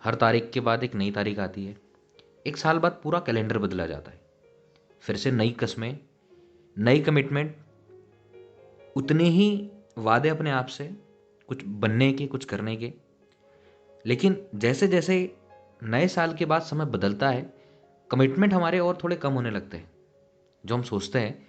हर तारीख के बाद एक नई तारीख आती है। एक साल बाद पूरा कैलेंडर बदला जाता है। फिर से नई कस्में, नई कमिटमेंट, उतने ही वादे अपने आप से, कुछ बनने के, कुछ करने के। लेकिन जैसे जैसे नए साल के बाद समय बदलता है, कमिटमेंट हमारे और थोड़े कम होने लगते हैं। जो हम सोचते हैं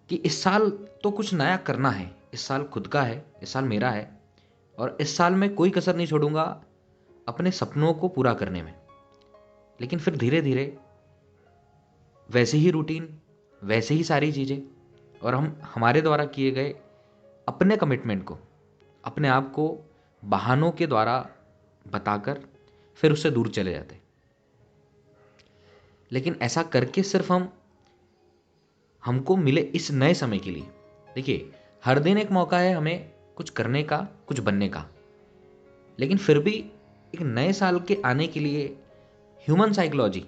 कि इस साल तो कुछ नया करना है, इस साल खुद का है, इस साल मेरा है, और इस साल में कोई कसर नहीं छोड़ूंगा अपने सपनों को पूरा करने में। लेकिन फिर धीरे धीरे वैसे ही रूटीन, वैसे ही सारी चीज़ें, और हम हमारे द्वारा किए गए अपने कमिटमेंट को, अपने आप को बहानों के द्वारा बताकर फिर उससे दूर चले जाते। लेकिन ऐसा करके सिर्फ हमको मिले इस नए समय के लिए। देखिए, हर दिन एक मौका है हमें कुछ करने का, कुछ बनने का। लेकिन फिर भी एक नए साल के आने के लिए ह्यूमन साइकोलॉजी,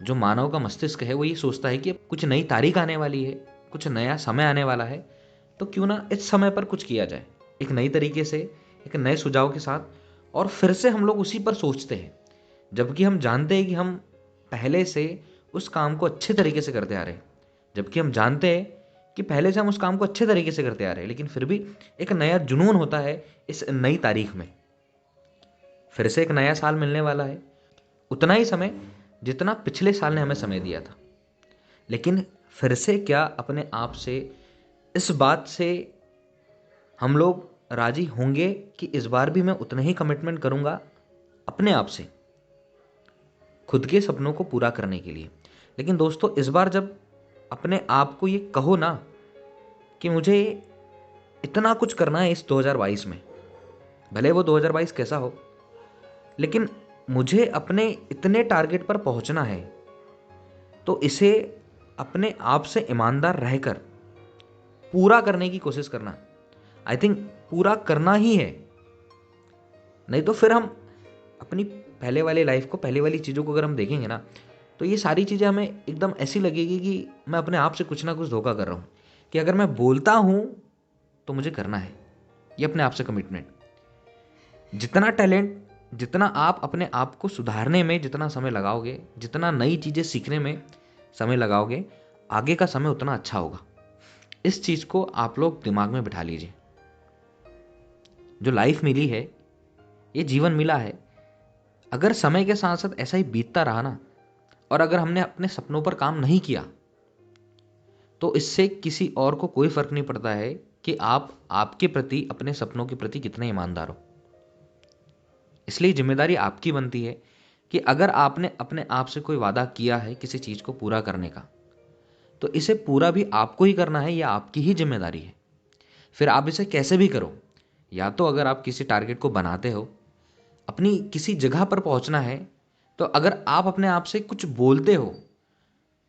जो मानव का मस्तिष्क है, वो ये सोचता है कि अब कुछ नई तारीख आने वाली है, कुछ नया समय आने वाला है, तो क्यों ना इस समय पर कुछ किया जाए, एक नई तरीके से, एक नए सुझाव के साथ। और फिर से हम लोग उसी पर सोचते हैं, जबकि हम जानते हैं कि हम पहले से उस काम को अच्छे तरीके से करते आ रहे हैं। जबकि हम जानते हैं कि पहले से हम उस काम को अच्छे तरीके से करते आ रहे हैं, लेकिन फिर भी एक नया जुनून होता है इस नई तारीख में। फिर से एक नया साल मिलने वाला है, उतना ही समय जितना पिछले साल ने हमें समय दिया था। लेकिन फिर से क्या अपने आप से इस बात से हम लोग राजी होंगे कि इस बार भी मैं उतना ही कमिटमेंट करूंगा अपने आप से, खुद के सपनों को पूरा करने के लिए। लेकिन दोस्तों, इस बार जब अपने आप को ये कहो ना कि मुझे इतना कुछ करना है इस 2022 में, भले वो 2022 कैसा हो, लेकिन मुझे अपने इतने टारगेट पर पहुंचना है, तो इसे अपने आप से ईमानदार रहकर पूरा करने की कोशिश करना। आई थिंक पूरा करना ही है। नहीं तो फिर हम अपनी पहले वाली लाइफ को, पहले वाली चीज़ों को अगर हम देखेंगे ना, तो ये सारी चीज़ें हमें एकदम ऐसी लगेगी कि मैं अपने आप से कुछ ना कुछ धोखा कर रहा हूँ। कि अगर मैं बोलता हूँ तो मुझे करना है, ये अपने आप से कमिटमेंट। जितना टैलेंट, जितना आप अपने आप को सुधारने में जितना समय लगाओगे, जितना नई चीज़ें सीखने में समय लगाओगे, आगे का समय उतना अच्छा होगा। इस चीज़ को आप लोग दिमाग में बिठा लीजिए। जो लाइफ मिली है, ये जीवन मिला है, अगर समय के साथ साथ ऐसा ही बीतता रहा ना, और अगर हमने अपने सपनों पर काम नहीं किया, तो इससे किसी और को कोई फर्क नहीं पड़ता है कि आप आपके प्रति, अपने सपनों के प्रति कितने ईमानदार हो। इसलिए जिम्मेदारी आपकी बनती है कि अगर आपने अपने आप से कोई वादा किया है किसी चीज को पूरा करने का, तो इसे पूरा भी आपको ही करना है, यह आपकी ही जिम्मेदारी है। फिर आप इसे कैसे भी करो, या तो अगर आप किसी टारगेट को बनाते हो, अपनी किसी जगह पर पहुंचना है, तो अगर आप अपने आप से कुछ बोलते हो,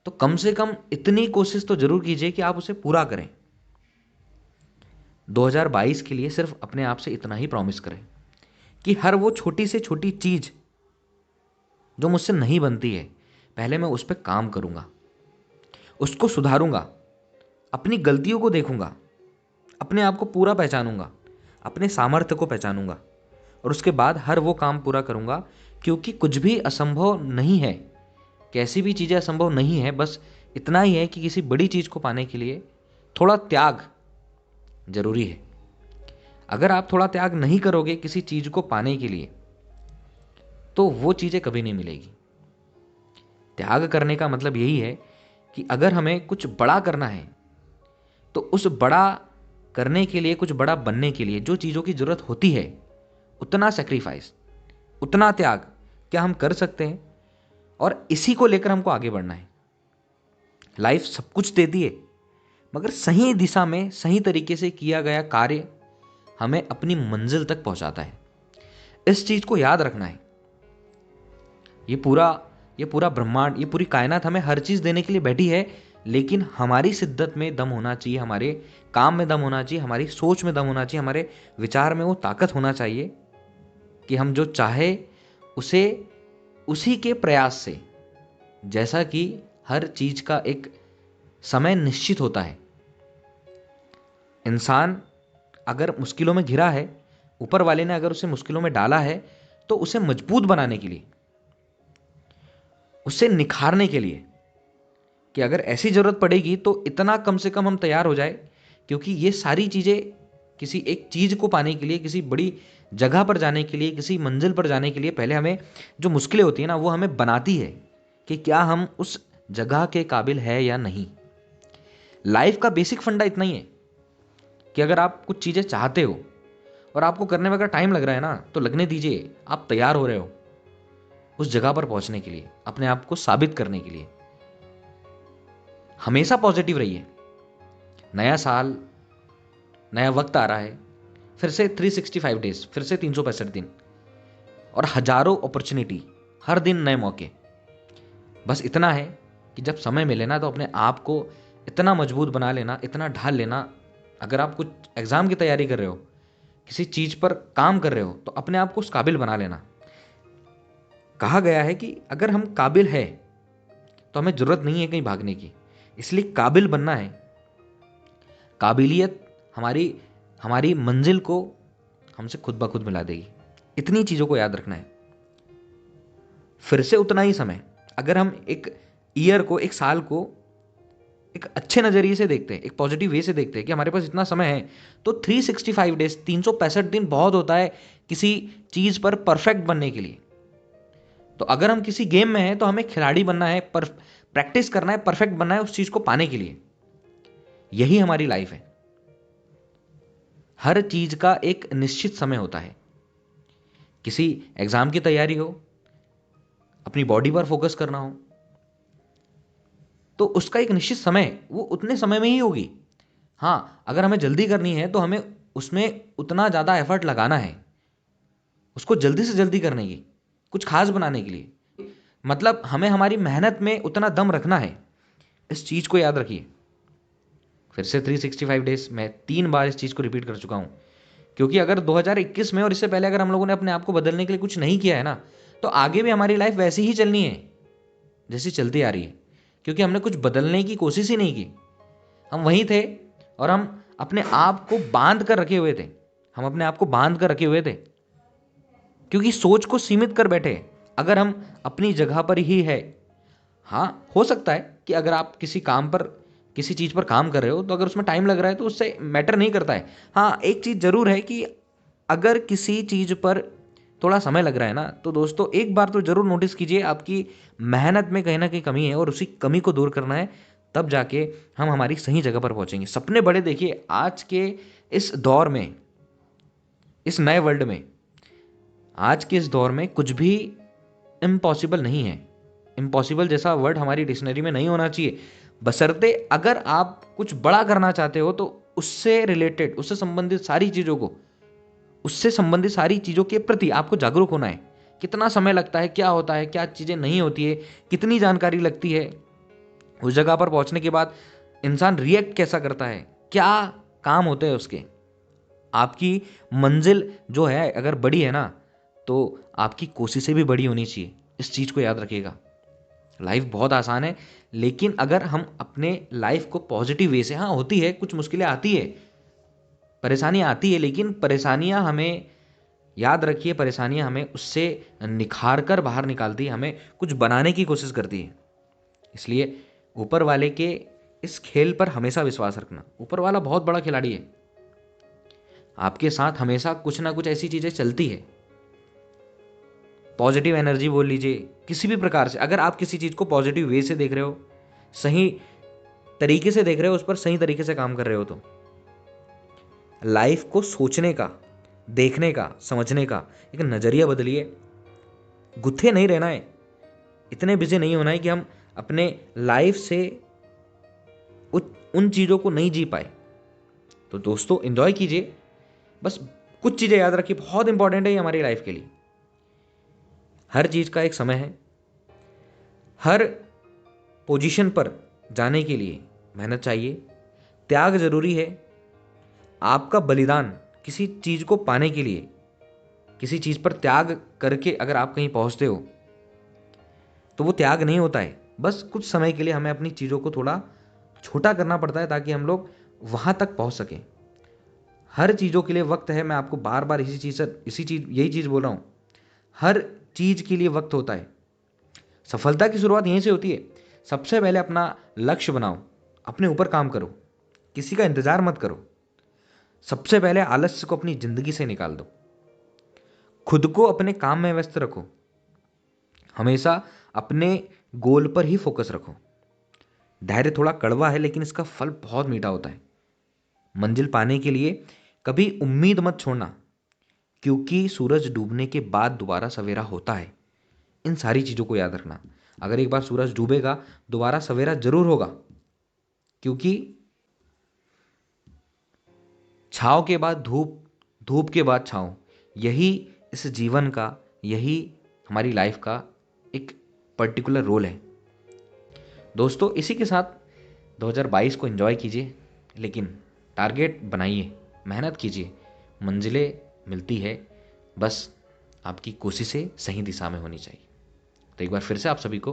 तो कम से कम इतनी कोशिश तो जरूर कीजिए कि आप उसे पूरा करें। 2022 के लिए सिर्फ अपने आप से इतना ही प्रॉमिस करें कि हर वो छोटी से छोटी चीज जो मुझसे नहीं बनती है, पहले मैं उस पर काम करूंगा, उसको सुधारूंगा, अपनी गलतियों को देखूंगा, अपने आप को पूरा पहचानूंगा, अपने सामर्थ्य को पहचानूंगा, और उसके बाद हर वो काम पूरा करूंगा। क्योंकि कुछ भी असंभव नहीं है, कैसी भी चीजें असंभव नहीं है। बस इतना ही है कि किसी बड़ी चीज को पाने के लिए थोड़ा त्याग जरूरी है। अगर आप थोड़ा त्याग नहीं करोगे किसी चीज को पाने के लिए, तो वो चीजें कभी नहीं मिलेगी। त्याग करने का मतलब यही है कि अगर हमें कुछ बड़ा करना है, तो उस बड़ा करने के लिए, कुछ बड़ा बनने के लिए जो चीजों की जरूरत होती है, उतना सेक्रीफाइस, उतना त्याग क्या हम कर सकते हैं, और इसी को लेकर हमको आगे बढ़ना है। लाइफ सब कुछ देती है, मगर सही दिशा में, सही तरीके से किया गया कार्य हमें अपनी मंजिल तक पहुंचाता है। इस चीज को याद रखना है। ये पूरा ये पूरा ब्रह्मांड, ये पूरी कायनात हमें हर चीज देने के लिए बैठी है, लेकिन हमारी शिद्दत में दम होना चाहिए, हमारे काम में दम होना चाहिए, हमारी सोच में दम होना चाहिए, हमारे विचार में वो ताकत होना चाहिए कि हम जो चाहे उसे उसी के प्रयास से, जैसा कि हर चीज का एक समय निश्चित होता है। इंसान अगर मुश्किलों में घिरा है, ऊपर वाले ने अगर उसे मुश्किलों में डाला है, तो उसे मजबूत बनाने के लिए, उसे निखारने के लिए, कि अगर ऐसी जरूरत पड़ेगी तो इतना कम से कम हम तैयार हो जाए, क्योंकि ये सारी चीजें किसी एक चीज को पाने के लिए, किसी बड़ी जगह पर जाने के लिए, किसी मंजिल पर जाने के लिए पहले हमें जो मुश्किलें होती है ना, वो हमें बनाती है कि क्या हम उस जगह के काबिल है या नहीं। लाइफ का बेसिक फंडा इतना ही है कि अगर आप कुछ चीजें चाहते हो और आपको करने में अगर टाइम लग रहा है ना, तो लगने दीजिए, आप तैयार हो रहे हो उस जगह पर पहुंचने के लिए, अपने आप को साबित करने के लिए। हमेशा पॉजिटिव रहिए। नया साल, नया वक्त आ रहा है, फिर से 365 डेज, फिर से 365 दिन, और हजारों अपॉर्चुनिटी, हर दिन नए मौके। बस इतना है कि जब समय मिले ना, तो अपने आप को इतना मजबूत बना लेना, इतना ढाल लेना। अगर आप कुछ एग्जाम की तैयारी कर रहे हो, किसी चीज पर काम कर रहे हो, तो अपने आप को उस काबिल बना लेना। कहा गया है कि अगर हम काबिल है तो हमें जरूरत नहीं है कहीं भागने की, इसलिए काबिल बनना है। काबिलियत हमारी हमारी मंजिल को हमसे खुद ब खुद मिला देगी। इतनी चीजों को याद रखना है। फिर से उतना ही समय, अगर हम एक ईयर को, एक साल को एक अच्छे नजरिए से देखते हैं, एक पॉजिटिव वे से देखते हैं कि हमारे पास इतना समय है, तो 365 डेज, 365 दिन बहुत होता है किसी चीज पर परफेक्ट बनने के लिए। तो अगर हम किसी गेम में हैं, तो हमें खिलाड़ी बनना है, पर प्रैक्टिस करना है, परफेक्ट बनना है उस चीज को पाने के लिए। यही हमारी लाइफ है। हर चीज का एक निश्चित समय होता है। किसी एग्जाम की तैयारी हो, अपनी बॉडी पर फोकस करना हो, तो उसका एक निश्चित समय, वो उतने समय में ही होगी। हाँ, अगर हमें जल्दी करनी है तो हमें उसमें उतना ज्यादा एफर्ट लगाना है, उसको जल्दी से जल्दी करने की, कुछ खास बनाने के लिए। मतलब हमें हमारी मेहनत में उतना दम रखना है। इस चीज को याद रखिए। फिर से 365 डेज, मैं 3 बार इस चीज को रिपीट कर चुका हूं, क्योंकि अगर 2021 में और इससे पहले अगर हम लोगों ने अपने आप को बदलने के लिए कुछ नहीं किया है ना, तो आगे भी हमारी लाइफ वैसी ही चलनी है जैसी चलती आ रही है, क्योंकि हमने कुछ बदलने की कोशिश ही नहीं की। हम वहीं थे और हम अपने आप को बांध कर रखे हुए थे। हम अपने आप को बांध कर रखे हुए थे क्योंकि सोच को सीमित कर बैठे। अगर हम अपनी जगह पर ही है, हाँ हो सकता है कि अगर आप किसी काम पर, किसी चीज पर काम कर रहे हो, तो अगर उसमें टाइम लग रहा है तो उससे मैटर नहीं करता है। हाँ, एक चीज जरूर है कि अगर किसी चीज पर थोड़ा समय लग रहा है ना, तो दोस्तों एक बार तो जरूर नोटिस कीजिए, आपकी मेहनत में कहीं ना कहीं कमी है और उसी कमी को दूर करना है। तब जाके हम हमारी सही जगह पर पहुंचेंगे। सपने बड़े देखिए। आज के इस दौर में, इस नए वर्ल्ड में, आज के इस दौर में कुछ भी इम्पॉसिबल नहीं है। इम्पॉसिबल जैसा वर्ड हमारी डिक्शनरी में नहीं होना चाहिए, बशर्ते अगर आप कुछ बड़ा करना चाहते हो तो उससे रिलेटेड, उससे संबंधित सारी चीजों को, उससे संबंधित सारी चीजों के प्रति आपको जागरूक होना है। कितना समय लगता है, क्या होता है, क्या चीजें नहीं होती है, कितनी जानकारी लगती है, उस जगह पर पहुंचने के बाद इंसान रिएक्ट कैसा करता है, क्या काम होते हैं उसके। आपकी मंजिल जो है अगर बड़ी है ना, तो आपकी कोशिशें भी बड़ी होनी चाहिए। इस चीज को याद रखिएगा। लाइफ बहुत आसान है, लेकिन अगर हम अपने लाइफ को पॉजिटिव वे से, हाँ होती है, कुछ मुश्किलें आती है, परेशानियां आती है, लेकिन परेशानियां हमें, याद रखिए, परेशानियां हमें उससे निखार कर बाहर निकालती है, हमें कुछ बनाने की कोशिश करती है। इसलिए ऊपर वाले के इस खेल पर हमेशा विश्वास रखना। ऊपर वाला बहुत बड़ा खिलाड़ी है, आपके साथ हमेशा कुछ ना कुछ ऐसी चीजें चलती है। पॉजिटिव एनर्जी बोल लीजिए, किसी भी प्रकार से, अगर आप किसी चीज को पॉजिटिव वे से देख रहे हो, सही तरीके से देख रहे हो, उस पर सही तरीके से काम कर रहे हो, तो लाइफ को सोचने का, देखने का, समझने का एक नजरिया बदलिए। गुत्थे नहीं रहना है, इतने बिजी नहीं होना है कि हम अपने लाइफ से उन चीजों को नहीं जी पाए। तो दोस्तों एंजॉय कीजिए। बस कुछ चीजें याद रखिए, बहुत इंपॉर्टेंट है ये हमारी लाइफ के लिए। हर चीज का एक समय है। हर पोजीशन पर जाने के लिए मेहनत चाहिए, त्याग जरूरी है। आपका बलिदान किसी चीज को पाने के लिए, किसी चीज पर त्याग करके अगर आप कहीं पहुंचते हो, तो वो त्याग नहीं होता है। बस कुछ समय के लिए हमें अपनी चीजों को थोड़ा छोटा करना पड़ता है ताकि हम लोग वहां तक पहुंच सकें। हर चीजों के लिए वक्त है। मैं आपको बार बार यही चीज बोल रहा हूं। हर चीज के लिए वक्त होता है। सफलता की शुरुआत यहीं से होती है। सबसे पहले अपना लक्ष्य बनाओ, अपने ऊपर काम करो, किसी का इंतजार मत करो। सबसे पहले आलस्य को अपनी जिंदगी से निकाल दो। खुद को अपने काम में व्यस्त रखो। हमेशा अपने गोल पर ही फोकस रखो। धैर्य थोड़ा कड़वा है, लेकिन इसका फल बहुत मीठा होता है। मंजिल पाने के लिए कभी उम्मीद मत छोड़ना, क्योंकि सूरज डूबने के बाद दोबारा सवेरा होता है। इन सारी चीजों को याद रखना। अगर एक बार सूरज डूबेगा, दोबारा सवेरा जरूर होगा, क्योंकि छाव के बाद धूप, धूप के बाद छाव, यही इस जीवन का, यही हमारी लाइफ का एक पर्टिकुलर रोल है। दोस्तों, इसी के साथ 2022 को एंजॉय कीजिए, लेकिन टारगेट बनाइए, मेहनत कीजिए। मंजिलें मिलती है, बस आपकी कोशिशें सही दिशा में होनी चाहिए। तो एक बार फिर से आप सभी को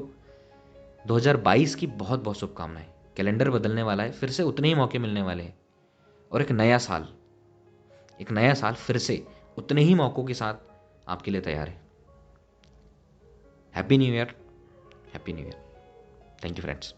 2022 की बहुत बहुत शुभकामनाएं। कैलेंडर बदलने वाला है, फिर से उतने ही मौके मिलने वाले हैं, और एक नया साल, फिर से उतने ही मौकों के साथ आपके लिए तैयार है। Happy new year, happy new year. Thank you friends.